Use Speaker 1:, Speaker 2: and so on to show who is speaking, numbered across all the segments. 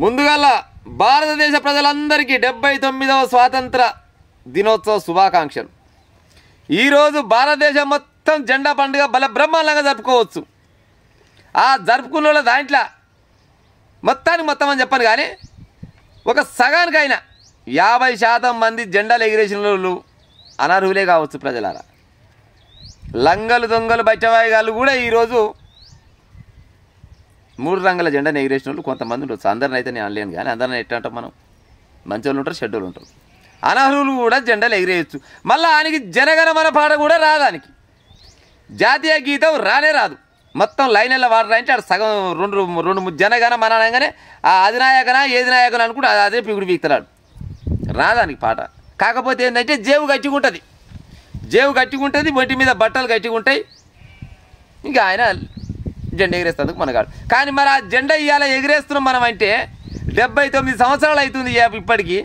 Speaker 1: ముందుగల భారతదేశ ప్రజలందరికీ 79వ స్వాతంత్ర దినోత్సవ శుభాకాంక్షలు. ఈరోజు భారతదేశం మొత్తం జెండా పండుగ బల బ్రహ్మాండంగా జరుపుకోవచ్చు. ఆ జరుపుకున్న దాంట్లో మొత్తం అని చెప్పను, కానీ ఒక సగానికైనా 50% మంది జెండాలు ఎగిరేసిన వాళ్ళు అనర్హులే కావచ్చు. ప్రజలారా, లంగలు దొంగలు బయటవాయిగాళ్ళు కూడా ఈరోజు 3 రంగుల జెండాను ఎగిరేసిన వాళ్ళు కొంతమంది ఉండొచ్చు. అందరిని అయితే నేను అనలేను, కానీ అందరిని ఎట్లా అంటాం మనం, మంచి వాళ్ళు ఉంటారు, చెడ్డోళ్ళు ఉంటారు. అనర్హులు కూడా జెండాలు ఎగిరేయచ్చు. మళ్ళీ ఆయనకి జనగణమన పాట కూడా రాదానికి, జాతీయ గీతం రానే రాదు. మొత్తం లైన్లో వాడరా అంటే ఆడు సగం రెండు జనగణమన అనగానే ఆ అధినాయకన ఏది నాయకన అనుకుంటే అదే పిగుడు పీకుతాడు, రాదానికి పాట. కాకపోతే ఏంటంటే జేబు గట్టిగుంటుంది, ఒంటి మీద బట్టలు గట్టిగుంటాయి. ఇంకా ఆయన జెండా ఎగిరేస్తేందుకు మనగాడు. కానీ మరి ఆ జెండా ఇవాళ ఎగిరేస్తున్నాం మనం అంటే 79 సంవత్సరాలు అవుతుంది ఇప్పటికీ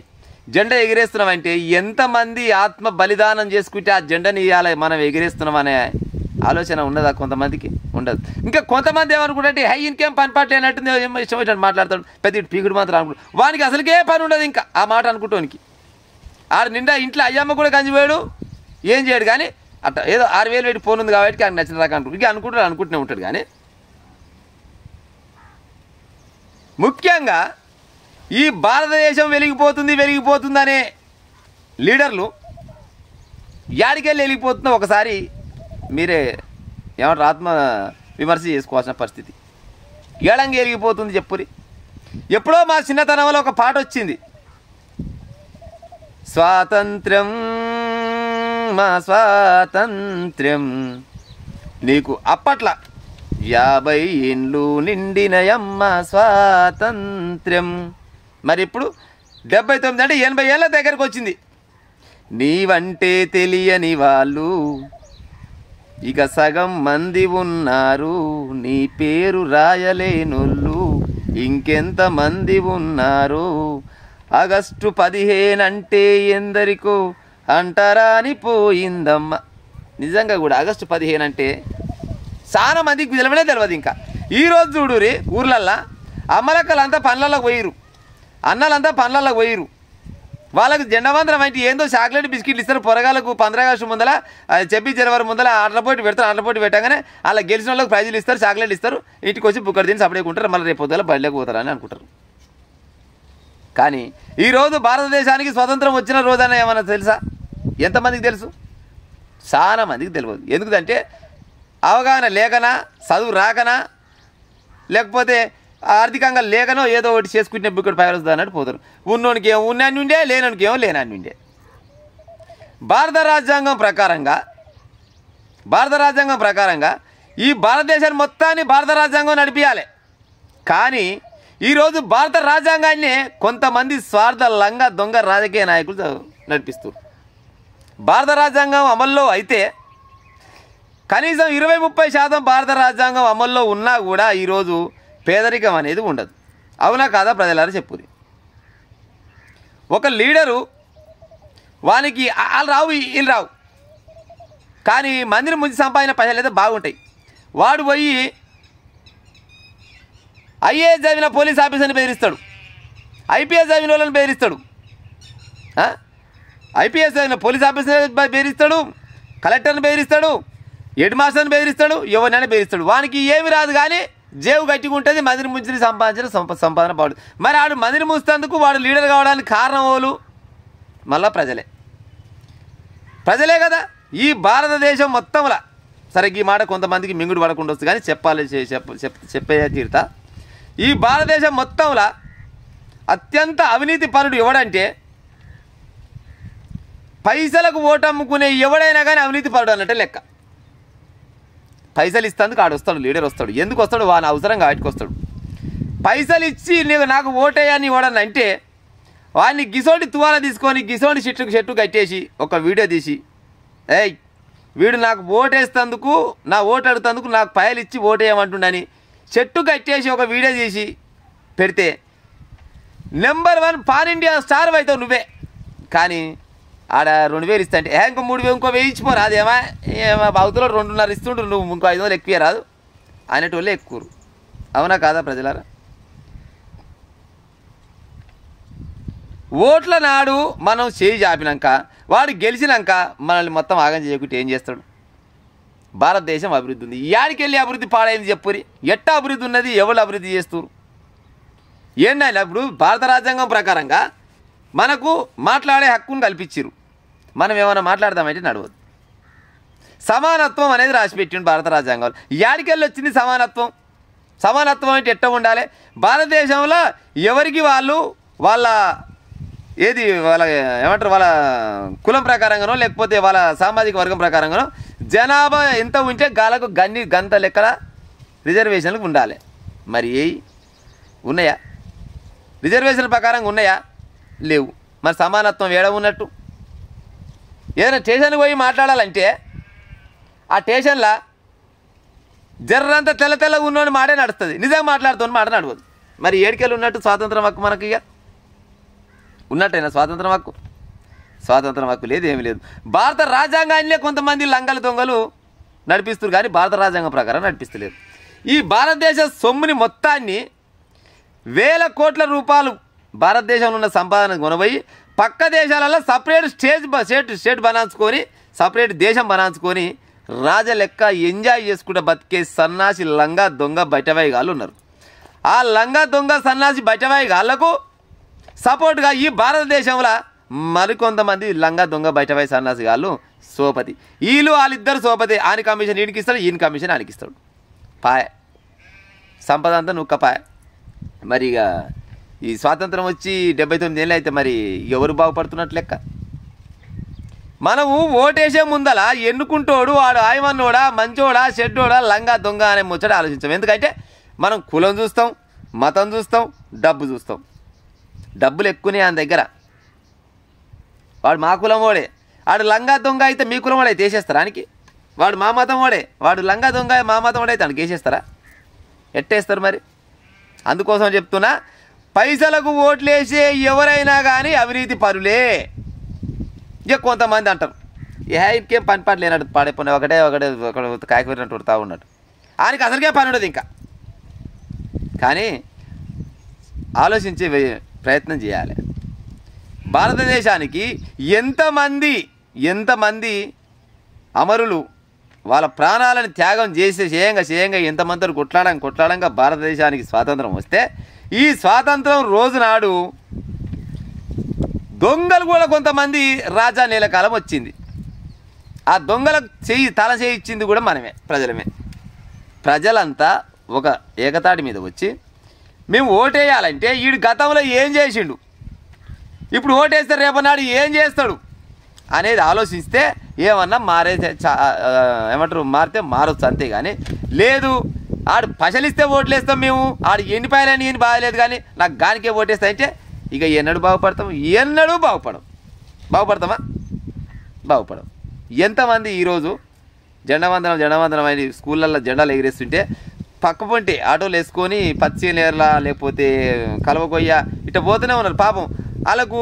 Speaker 1: జెండా ఎగిరేస్తున్నాం అంటే ఎంతమంది ఆత్మ బలిదానం చేసుకుంటే ఆ జెండాని ఇవాళ మనం ఎగిరేస్తున్నాం అనే ఆలోచన ఉన్నదా? కొంతమందికి ఉండదు. ఇంకా కొంతమంది ఏమనుకుంటే హై ఇంకేం పని పాట లేనట్టుంది, ఇష్టం వచ్చినట్టు మాట్లాడతాడు, పెద్ద పీకుడు మాత్రం అనుకుంటాడు. వానికి అసలుకే పని ఉండదు ఇంకా ఆ మాట అనుకుంటానికి. ఆడు నిండా ఇంట్లో అయ్యమ్మ కూడా కంచిపోయాడు, ఏం చేయడు. కానీ అట్లా ఏదో 6000 పెట్టి ఫోన్ ఉంది కాబట్టి ఆయన నచ్చిన రకం అనుకుంటాడు. ఇంకా అనుకుంటూనే ఉంటాడు. కానీ ముఖ్యంగా ఈ భారతదేశం వెలిగిపోతుందనే లీడర్లు యాడికెళ్ళి వెలిగిపోతుందో ఒకసారి మీరే ఏమంటారు ఆత్మ విమర్శ చేసుకోవాల్సిన పరిస్థితి. ఏడంగా వెలిగిపోతుంది చెప్పురి. ఎప్పుడో మా చిన్నతనంలో ఒక పాట వచ్చింది, స్వాతంత్ర్యం మా స్వాతంత్ర్యం నీకు అప్పట్ల 50 ఏండ్లు నిండినయమ్మ స్వాతంత్ర్యం. మరి ఇప్పుడు 79 అంటే 80 ఏళ్ళ దగ్గరకు వచ్చింది. నీవంటే తెలియని వాళ్ళు ఇక సగం మంది ఉన్నారు, నీ పేరు రాయలేనోళ్ళు ఇంకెంత మంది ఉన్నారు. ఆగస్టు 15 అంటే ఎందరికో అంటరాని పోయిందమ్మ. నిజంగా కూడా ఆగస్టు 15 అంటే చాలా మందికి తెలియదు. ఇంకా ఈరోజు చూడురి, ఊర్లల్లో అమ్మలక్కలంతా పనులలోకి పోయిరు, అన్నలంతా పనులలోకి పోయిరు. వాళ్ళకి జెండవందరం అంటే ఏందో చాక్లెట్ బిస్కెట్లు ఇస్తారు. పొరగాలకు 15 ఆగస్టు ముందల 26 జనవరి ముందల ఆటల పోటీ పెడతారు. ఆటల పోటీ పెట్టగానే అలా గెలిచిన వాళ్ళకి ప్రైజులు ఇస్తారు, చాక్లెట్లు ఇస్తారు. ఇంటికి వచ్చి బుక్కడి తిని సపడేకుంటారు. మళ్ళీ రేపు పొద్దుల బయటకు పోతారని అనుకుంటారు. కానీ ఈరోజు భారతదేశానికి స్వతంత్రం వచ్చిన రోజైనా ఏమన్నా తెలుసా? ఎంతమందికి తెలుసు? చాలా మందికి తెలియదు. ఎందుకంటే అవగాహన లేకనా, చదువు రాకనా, లేకపోతే ఆర్థికంగా లేకనో ఏదో ఒకటి చేసుకుంటే బుక్కడు పైరొస్తుంది అన్నట్టు పోతారు. ఉన్నోనికి ఏమో ఉన్నాన్ని ఉండే, లేనోనికి ఏమో లేనాన్ని ఉండే. భారత రాజ్యాంగం ప్రకారంగా ఈ భారతదేశాన్ని మొత్తాన్ని భారత రాజ్యాంగం నడిపించాలి. కానీ ఈరోజు భారత రాజ్యాంగాన్ని కొంతమంది స్వార్థ లంగ దొంగ రాజకీయ నాయకులు నడిపిస్తారు. భారత రాజ్యాంగం అమల్లో అయితే కనీసం 20-30% భారత రాజ్యాంగం అమల్లో ఉన్నా కూడా ఈరోజు పేదరికం అనేది ఉండదు. అవునా కాదా ప్రజలారా చెప్పుది. ఒక లీడరు వానికి వాళ్ళు రావు వీళ్ళు రావు, కానీ మందిని ముందు సంపాదించిన పైసలు అయితే బాగుంటాయి. వాడు పోయి ఐఏఎస్ చదివిన పోలీస్ ఆఫీసర్ని బెదిరిస్తాడు, ఐపీఎస్ చదివిన వాళ్ళని బెదిరిస్తాడు, ఐపీఎస్ చదివిన పోలీస్ ఆఫీసర్ని బెదిరిస్తాడు, కలెక్టర్ని బెదిరిస్తాడు, హెడ్ మాస్టర్ని బెదిరిస్తాడు, ఎవరినైనా బెదిరిస్తాడు. వానికి ఏమి రాదు, కానీ జేబు గట్టిగా ఉంటుంది. మందిని ముంచి సంపాదించిన సంపాదన బాగుంటుంది. మరి ఆడు మందిని ముంచేందుకు వాడు లీడర్ కావడానికి కారణం వాళ్ళు మళ్ళా ప్రజలే కదా. ఈ భారతదేశం మొత్తంలో సరే ఈ మాట కొంతమందికి మింగుడు పడకుండా వస్తుంది, కానీ చెప్పే తీరుతా. ఈ భారతదేశం మొత్తంలో అత్యంత అవినీతి పరుడు ఎవడంటే పైసలకు ఓటమ్ముకునే ఎవడైనా కానీ అవినీతి పరుడు అన్నట్టే లెక్క. పైసలు ఇస్తేందుకు ఆడు వస్తాడు, లీడర్ వస్తాడు. ఎందుకు వస్తాడు? వాని అవసరం వాటికి వస్తాడు. పైసలు ఇచ్చి నాకు ఓటేయని ఇవ్వడని అంటే వాడిని గిసోటి తువాల తీసుకొని గిసోటి చెట్టు కట్టేసి ఒక వీడియో తీసి, ఏయ్ వీడు నాకు ఓటేస్తేందుకు, నా ఓటు అడుగుతందుకు నాకు పైసలు ఇచ్చి ఓటేయమంటుండని చెట్టు కట్టేసి ఒక వీడియో తీసి పెడితే నెంబర్ 1 పాన్ ఇండియా స్టార్ అవుతావు నువ్వే. కానీ ఆడ 2000 ఇస్తా అంటే ఇంకో 3000 ఇంకో 1000 ఇచ్చిపోరా, అదేమా అవతలో 2.5 ఇస్తుండ్రు, నువ్వు ఇంకో 500 ఎక్కువ రాదు అనేటోళ్ళే ఎక్కువ. అవునా కాదా ప్రజలారా? ఓట్ల నాడు మనం చేయి చాపినాక వాడు గెలిచినాక మనల్ని మొత్తం ఆగం చేయకుంటే ఏం చేస్తాడు? భారతదేశం అభివృద్ధి ఉంది, యాడికెళ్ళి అభివృద్ధి పాడైంది చెప్పురి? ఎట్టా అభివృద్ధి ఉన్నది? ఎవరు అభివృద్ధి చేస్తారు? ఏంటంటే ఇప్పుడు భారత రాజ్యాంగం ప్రకారంగా మనకు మాట్లాడే హక్కును కల్పించారు. మనం ఏమైనా మాట్లాడదామంటే నడవదు. సమానత్వం అనేది రాసిపెట్టిండు భారత రాజ్యాంగంలో. యాడికెళ్ళి వచ్చింది సమానత్వం? సమానత్వం అంటే ఎట్ట ఉండాలి? భారతదేశంలో ఎవరికి వాళ్ళు వాళ్ళ వాళ్ళ ఏమంటారు వాళ్ళ కులం ప్రకారంగానో లేకపోతే వాళ్ళ సామాజిక వర్గం ప్రకారంగానో జనాభా ఎంత ఉంటే గాలకు గంత లెక్కల రిజర్వేషన్లకు ఉండాలి. మరి ఉన్నాయా? రిజర్వేషన్ ప్రకారంగా ఉన్నాయా? లేవు. మరి సమానత్వం ఏడ ఉన్నట్టు? ఏదైనా స్టేషన్కి పోయి మాట్లాడాలంటే ఆ స్టేషన్లో జర్రంతా తెల్లగా ఉన్నోని మాటే నడుస్తుంది, నిజంగా మాట్లాడుతున్న మాట నడవదు. మరి ఏడికెళ్ళి ఉన్నట్టు స్వాతంత్రం హక్కు మనకి? ఇక ఉన్నట్టయినా స్వాతంత్రం హక్కు? స్వాతంత్రం హక్కు లేదు, ఏమీ లేదు. భారత రాజ్యాంగాన్నే కొంతమంది లంగల దొంగలు నడిపిస్తారు కానీ భారత రాజ్యాంగం ప్రకారం నడిపిస్తలేదు. ఈ భారతదేశ సొమ్ముని మొత్తాన్ని వేల కోట్ల రూపాయలు భారతదేశంలో ఉన్న సంపాదన కొనబోయి పక్క దేశాలలో సపరేట్ స్టేట్ బనాంచుకొని సపరేట్ దేశం బనాంచుకొని రాజలెక్క ఎంజాయ్ చేసుకుంటూ బతికే సన్నాసి లంగా దొంగ బయటవాయిగాళ్ళు ఉన్నారు. ఆ లంగా దొంగ సన్నాసి బయటవాయిగాళ్లకు సపోర్ట్గా ఈ భారతదేశంలో మరికొంతమంది లంగా దొంగ బయటవాయి సన్నాసి గాళ్ళు సోపతి. వాళ్ళిద్దరు సోపతి. ఆయన కమిషన్ ఈయనకి ఇస్తాడు, ఈయన కమిషన్ ఆయనకి ఇస్తాడు. పాయ సంపద అంతా నుక్కపాయ. మరి ఇక ఈ స్వాతంత్రం వచ్చి 79 ఏళ్ళు అయితే మరి ఎవరు బాగుపడుతున్నట్లు లెక్క? మనము ఓటేసే ముందల ఎన్నుకుంటోడు వాడు ఆయమన్నోడా మంచోడా చెడ్డోడా లంగా దొంగ అనే ముచ్చట ఆలోచించాం. ఎందుకంటే మనం కులం చూస్తాం, మతం చూస్తాం, డబ్బు చూస్తాం. డబ్బులు ఎక్కువనే ఆయన దగ్గర. వాడు మా కులం వాడే, వాడు లంగా దొంగ అయితే మీ కులం వాడే వేసేస్తారా? ఆయనకి వాడు మా మతం వాడే, వాడు లంగా దొంగ మా మతం వాడే అయితే ఆయనకి వేసేస్తారా? ఎట్టేస్తారు మరి? అందుకోసం చెప్తున్నా, పైసలకు ఓట్లేసే ఎవరైనా కానీ అవినీతి పరులే. ఇక కొంతమంది అంటారు ఇంకేం పని పాట లేనట్టు పాడైపోయినా ఒకటే కాయకూరినట్టు ఉడతా ఉన్నాడు. ఆయనకి అసలుకే పని ఉండదు ఇంకా. కానీ ఆలోచించే ప్రయత్నం చేయాలి. భారతదేశానికి ఎంతమంది అమరులు వాళ్ళ ప్రాణాలను త్యాగం చేయంగా ఎంతమంది కొట్లాడంగా భారతదేశానికి స్వాతంత్రం వస్తే ఈ స్వాతంత్రం రోజు నాడు దొంగలు కూడా కొంతమంది రాజా నేలకాలం వచ్చింది. ఆ దొంగలకు తల చేయించింది కూడా మనమే, ప్రజలమే. ప్రజలంతా ఒక ఏకతాటి మీద వచ్చి మేము ఓటేయాలంటే వీడు గతంలో ఏం చేసిండు, ఇప్పుడు ఓటేస్తే రేపనాడు ఏం చేస్తాడు అనేది ఆలోచిస్తే ఏమన్నా మారితే మారొచ్చు. అంతేగాని లేదు ఆడు పశలిస్తే ఓట్లేస్తాం మేము, ఆడు ఎన్నిపాయలని ఏం బాగలేదు కానీ నాకు గానికే ఓటేస్తా అంటే ఇక ఎన్నడూ బాగుపడతాం? ఎన్నడూ బాగుపడతామా? బాగుపడం. ఎంతమంది ఈరోజు జెండవందనం అని స్కూళ్ళల్లో జెండాలు ఎగిరేస్తుంటే పక్క పొంటి ఆటోలు వేసుకొని పచ్చినేర్ల లేకపోతే కలవకొయ్య ఇట్లా పోతూనే ఉన్నారు. పాపం వాళ్ళకు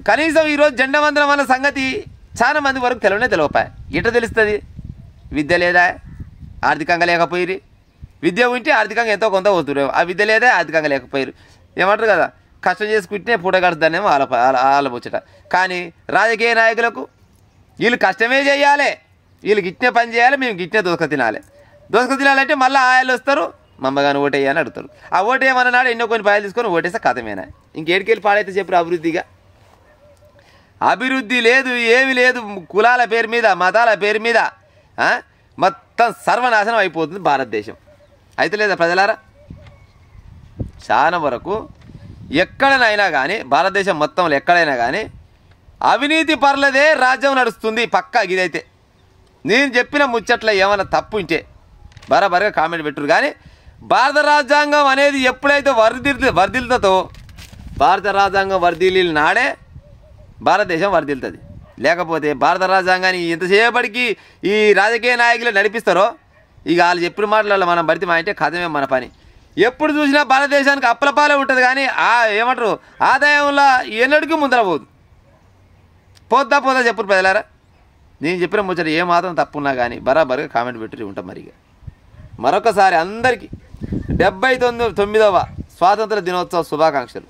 Speaker 1: కనీసం ఈరోజు జెండవందనం అన్న సంగతి చాలా మంది వరకు తెలియపాయ. ఇట తెలుస్తుంది? విద్య లేదా, ఆర్థికంగా లేకపోయిరు. విద్య ఉంటే ఆర్థికంగా ఎంతో కొంత వస్తున్నారు. ఆ విద్య లేదా, ఆర్థికంగా లేకపోయారు. ఏమంటారు కదా, కష్టం చేసుకుంటే పూట గడుస్తానేమో ఆలబొచ్చట. కానీ రాజకీయ నాయకులకు వీళ్ళు కష్టమే చేయాలి, వీళ్ళు గిట్నే పని చేయాలి, మేము గిట్నే దోసక తినాలంటే మళ్ళీ ఆయాలు వస్తారు, మమ్మగాని ఓటేయని అడుగుతారు. ఆ ఓటేయమన్న నాడు ఎన్నో కొన్ని పాయలు తీసుకొని ఓటేస్తే కథమేనా? ఇంకేడికెళ్ళి పాడైతే చెప్పరు అభివృద్ధిగా? అభివృద్ధి లేదు, ఏమి లేదు. కులాల పేరు మీద, మతాల పేరు మీద మొత్తం సర్వనాశనం అయిపోతుంది భారతదేశం. అయితే లేదా ప్రజలారా? చాలా వరకు ఎక్కడనైనా కానీ భారతదేశం మొత్తంలో ఎక్కడైనా కానీ అవినీతి పరులదే రాజ్యం నడుస్తుంది పక్కా. ఇదైతే నేను చెప్పిన ముచ్చట్లో ఏమైనా తప్పు ఉంటే బరాబరిగా కామెంట్ పెట్టురు. కానీ భారత రాజ్యాంగం అనేది ఎప్పుడైతే వర్ధిల్తుందో భారత రాజ్యాంగం వర్ధిల్లిన నాడే భారతదేశం వర్ధిల్తుంది. లేకపోతే భారత రాజ్యాంగాన్ని ఎంతసేపటికి ఈ రాజకీయ నాయకులు నడిపిస్తారో ఇక వాళ్ళు చెప్పిన మాటలలో మనం బడితే అంటే కథమే మన పని. ఎప్పుడు చూసినా భారతదేశానికి అప్పలపాలే ఉంటుంది కానీ ఏమంటారు ఆదాయంలో ఎన్నడికి ముందర పోద్దా చెప్పు ప్రజలారా. నేను చెప్పిన ముచ్చట ఏమాత్రం తప్పున్నా కానీ బరాబరిగా కామెంట్ పెట్టి ఉంటాం. మరిగా మరొకసారి అందరికీ 79వ స్వాతంత్ర దినోత్సవ శుభాకాంక్షలు.